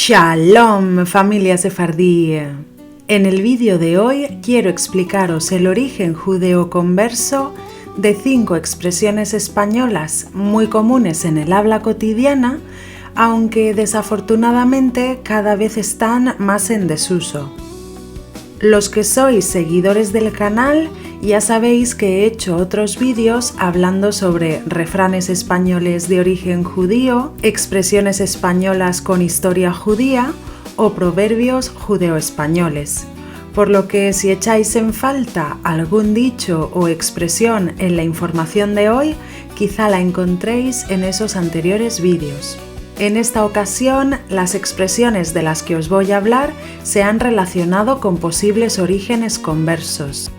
Shalom, familia sefardí. En el vídeo de hoy quiero explicaros el origen judeo-converso de 5 expresiones españolas muy comunes en el habla cotidiana, aunque desafortunadamente cada vez están más en desuso. Los que sois seguidores del canal ya sabéis que he hecho otros vídeos hablando sobre refranes españoles de origen judío, expresiones españolas con historia judía o proverbios judeo-españoles, por lo que si echáis en falta algún dicho o expresión en la información de hoy, quizá la encontréis en esos anteriores vídeos. En esta ocasión, las expresiones de las que os voy a hablar se han relacionado con posibles orígenes conversos.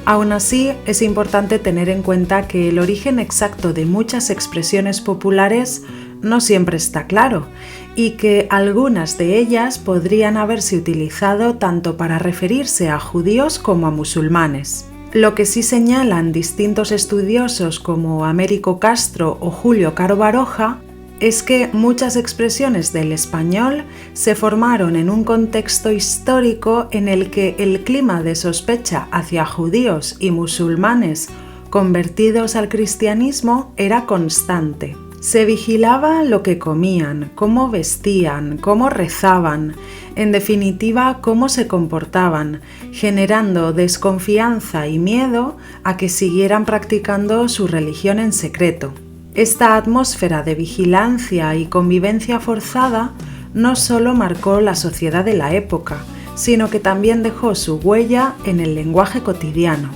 Aún así, es importante tener en cuenta que el origen exacto de muchas expresiones populares no siempre está claro y que algunas de ellas podrían haberse utilizado tanto para referirse a judíos como a musulmanes. Lo que sí señalan distintos estudiosos como Américo Castro o Julio Caro Baroja es que muchas expresiones del español se formaron en un contexto histórico en el que el clima de sospecha hacia judíos y musulmanes convertidos al cristianismo era constante. Se vigilaba lo que comían, cómo vestían, cómo rezaban, en definitiva cómo se comportaban, generando desconfianza y miedo a que siguieran practicando su religión en secreto. Esta atmósfera de vigilancia y convivencia forzada no solo marcó la sociedad de la época, sino que también dejó su huella en el lenguaje cotidiano.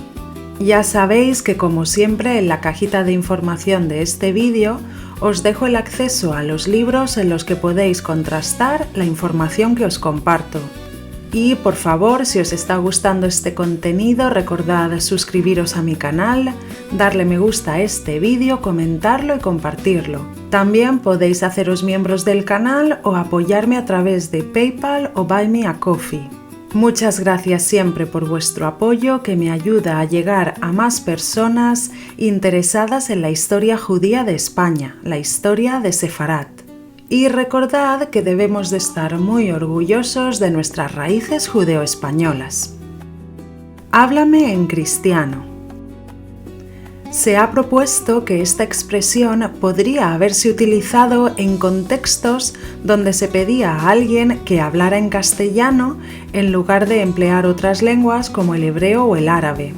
Ya sabéis que, como siempre, en la cajita de información de este vídeo os dejo el acceso a los libros en los que podéis contrastar la información que os comparto. Y por favor, si os está gustando este contenido, recordad suscribiros a mi canal, darle me gusta a este vídeo, comentarlo y compartirlo. También podéis haceros miembros del canal o apoyarme a través de PayPal o Buy Me a Coffee. Muchas gracias siempre por vuestro apoyo, que me ayuda a llegar a más personas interesadas en la historia judía de España, la historia de Sefarat. Y recordad que debemos de estar muy orgullosos de nuestras raíces judeo-españolas. Háblame en cristiano. Se ha propuesto que esta expresión podría haberse utilizado en contextos donde se pedía a alguien que hablara en castellano en lugar de emplear otras lenguas como el hebreo o el árabe.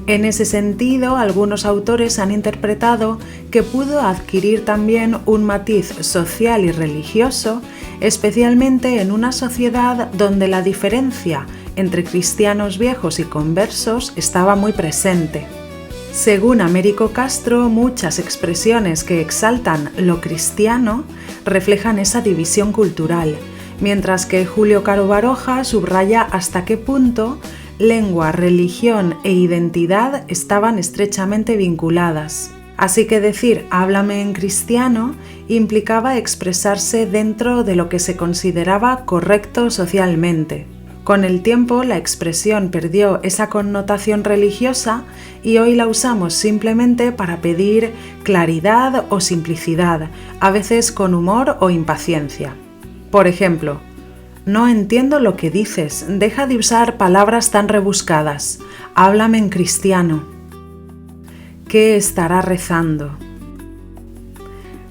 En ese sentido, algunos autores han interpretado que pudo adquirir también un matiz social y religioso, especialmente en una sociedad donde la diferencia entre cristianos viejos y conversos estaba muy presente. Según Américo Castro, muchas expresiones que exaltan lo cristiano reflejan esa división cultural, mientras que Julio Caro Baroja subraya hasta qué punto lengua, religión e identidad estaban estrechamente vinculadas. Así que decir háblame en cristiano implicaba expresarse dentro de lo que se consideraba correcto socialmente. Con el tiempo la expresión perdió esa connotación religiosa y hoy la usamos simplemente para pedir claridad o simplicidad, a veces con humor o impaciencia. Por ejemplo, no entiendo lo que dices, deja de usar palabras tan rebuscadas, háblame en cristiano. ¿Qué estará rezando?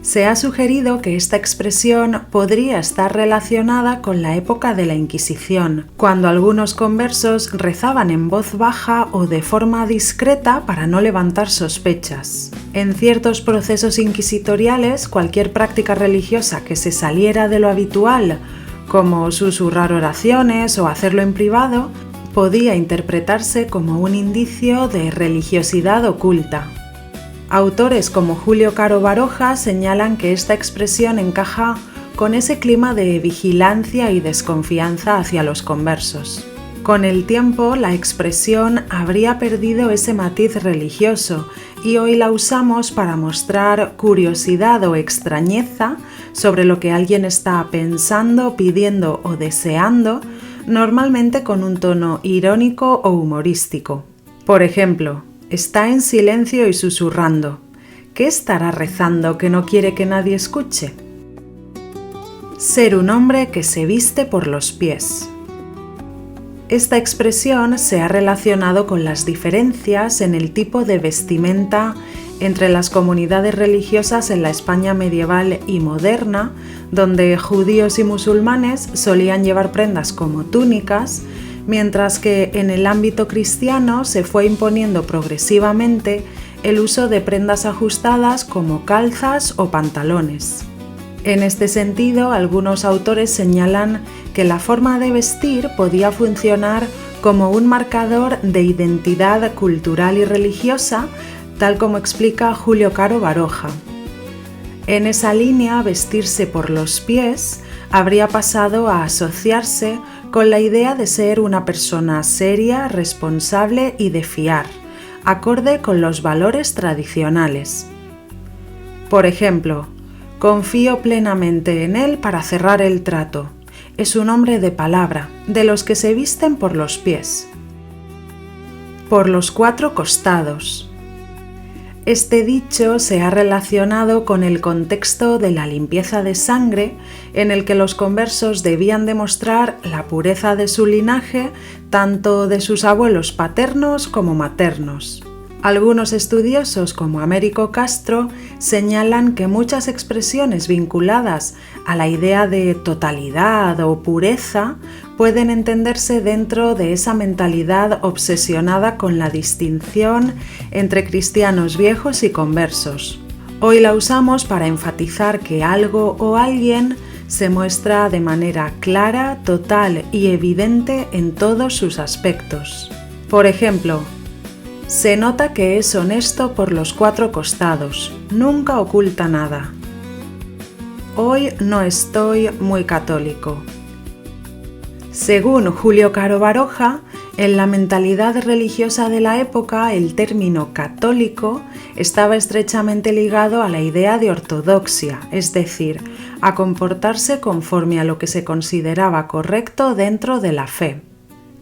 Se ha sugerido que esta expresión podría estar relacionada con la época de la Inquisición, cuando algunos conversos rezaban en voz baja o de forma discreta para no levantar sospechas. En ciertos procesos inquisitoriales, cualquier práctica religiosa que se saliera de lo habitual, como susurrar oraciones o hacerlo en privado, podía interpretarse como un indicio de religiosidad oculta. Autores como Julio Caro Baroja señalan que esta expresión encaja con ese clima de vigilancia y desconfianza hacia los conversos. Con el tiempo, la expresión habría perdido ese matiz religioso y hoy la usamos para mostrar curiosidad o extrañeza sobre lo que alguien está pensando, pidiendo o deseando, normalmente con un tono irónico o humorístico. Por ejemplo, está en silencio y susurrando. ¿Qué estará rezando que no quiere que nadie escuche? Ser un hombre que se viste por los pies. Esta expresión se ha relacionado con las diferencias en el tipo de vestimenta entre las comunidades religiosas en la España medieval y moderna, donde judíos y musulmanes solían llevar prendas como túnicas, mientras que en el ámbito cristiano se fue imponiendo progresivamente el uso de prendas ajustadas como calzas o pantalones. En este sentido, algunos autores señalan que la forma de vestir podía funcionar como un marcador de identidad cultural y religiosa, tal como explica Julio Caro Baroja. En esa línea, vestirse por los pies habría pasado a asociarse con la idea de ser una persona seria, responsable y de fiar, acorde con los valores tradicionales. Por ejemplo, confío plenamente en él para cerrar el trato. Es un hombre de palabra, de los que se visten por los pies. Por los 4 costados. Este dicho se ha relacionado con el contexto de la limpieza de sangre, en el que los conversos debían demostrar la pureza de su linaje, tanto de sus abuelos paternos como maternos. Algunos estudiosos, como Américo Castro, señalan que muchas expresiones vinculadas a la idea de totalidad o pureza pueden entenderse dentro de esa mentalidad obsesionada con la distinción entre cristianos viejos y conversos. Hoy la usamos para enfatizar que algo o alguien se muestra de manera clara, total y evidente en todos sus aspectos. Por ejemplo, se nota que es honesto por los 4 costados, nunca oculta nada. Hoy no estoy muy católico. Según Julio Caro Baroja, en la mentalidad religiosa de la época, el término católico estaba estrechamente ligado a la idea de ortodoxia, es decir, a comportarse conforme a lo que se consideraba correcto dentro de la fe.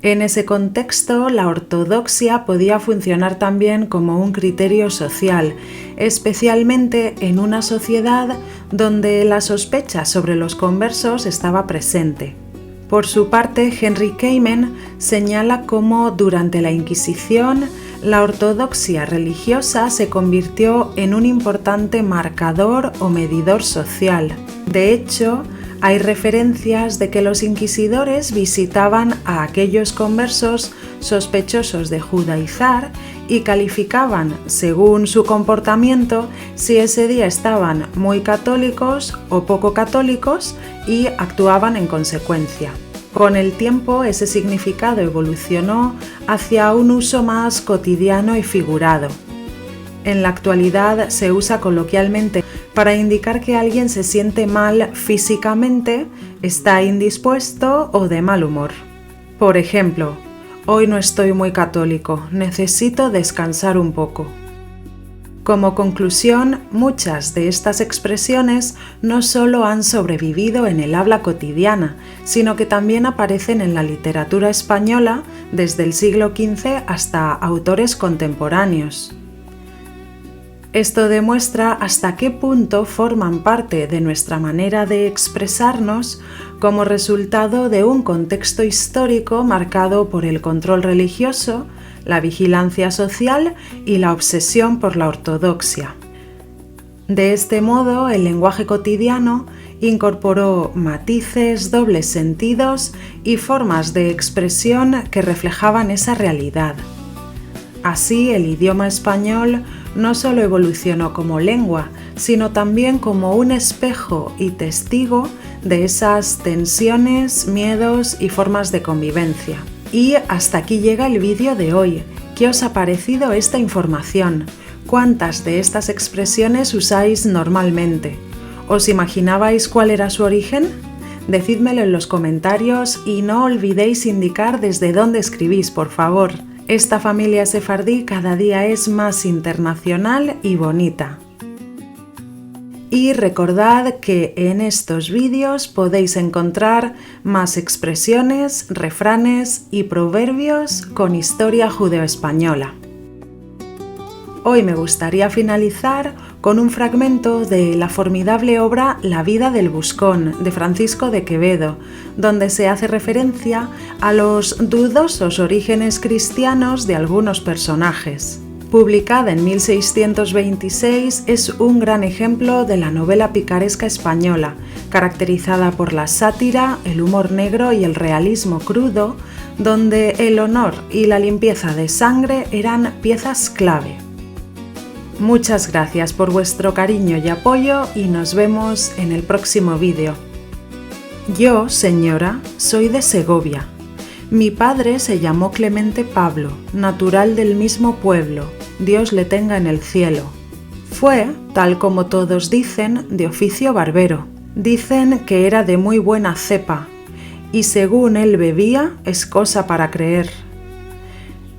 En ese contexto, la ortodoxia podía funcionar también como un criterio social, especialmente en una sociedad donde la sospecha sobre los conversos estaba presente. Por su parte, Henry Kamen señala cómo durante la Inquisición la ortodoxia religiosa se convirtió en un importante marcador o medidor social. De hecho, hay referencias de que los inquisidores visitaban a aquellos conversos sospechosos de judaizar y calificaban, según su comportamiento, si ese día estaban muy católicos o poco católicos y actuaban en consecuencia. Con el tiempo, ese significado evolucionó hacia un uso más cotidiano y figurado. En la actualidad se usa coloquialmente para indicar que alguien se siente mal físicamente, está indispuesto o de mal humor. Por ejemplo, hoy no estoy muy católico, necesito descansar un poco. Como conclusión, muchas de estas expresiones no solo han sobrevivido en el habla cotidiana, sino que también aparecen en la literatura española desde el siglo XV hasta autores contemporáneos. Esto demuestra hasta qué punto forman parte de nuestra manera de expresarnos como resultado de un contexto histórico marcado por el control religioso, la vigilancia social y la obsesión por la ortodoxia. De este modo, el lenguaje cotidiano incorporó matices, dobles sentidos y formas de expresión que reflejaban esa realidad. Así, el idioma español no solo evolucionó como lengua, sino también como un espejo y testigo de esas tensiones, miedos y formas de convivencia. Y hasta aquí llega el vídeo de hoy. ¿Qué os ha parecido esta información? ¿Cuántas de estas expresiones usáis normalmente? ¿Os imaginabais cuál era su origen? Decídmelo en los comentarios y no olvidéis indicar desde dónde escribís, por favor. Esta familia sefardí cada día es más internacional y bonita. Y recordad que en estos vídeos podéis encontrar más expresiones, refranes y proverbios con historia judeoespañola. Hoy me gustaría finalizar con un fragmento de la formidable obra La vida del buscón, de Francisco de Quevedo, donde se hace referencia a los dudosos orígenes cristianos de algunos personajes. Publicada en 1626, es un gran ejemplo de la novela picaresca española, caracterizada por la sátira, el humor negro y el realismo crudo, donde el honor y la limpieza de sangre eran piezas clave. Muchas gracias por vuestro cariño y apoyo y nos vemos en el próximo vídeo. Yo, señora, soy de Segovia. Mi padre se llamó Clemente Pablo, natural del mismo pueblo, Dios le tenga en el cielo. Fue, tal como todos dicen, de oficio barbero. Dicen que era de muy buena cepa, y según él bebía, es cosa para creer.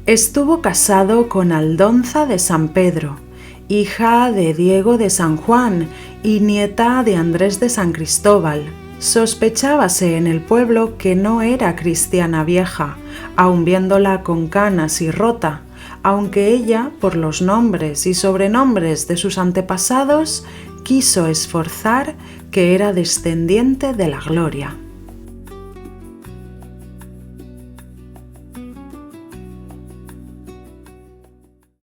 Estuvo casado con Aldonza de San Pedro, hija de Diego de San Juan y nieta de Andrés de San Cristóbal. Sospechábase en el pueblo que no era cristiana vieja, aun viéndola con canas y rota, aunque ella, por los nombres y sobrenombres de sus antepasados, quiso esforzar que era descendiente de la gloria.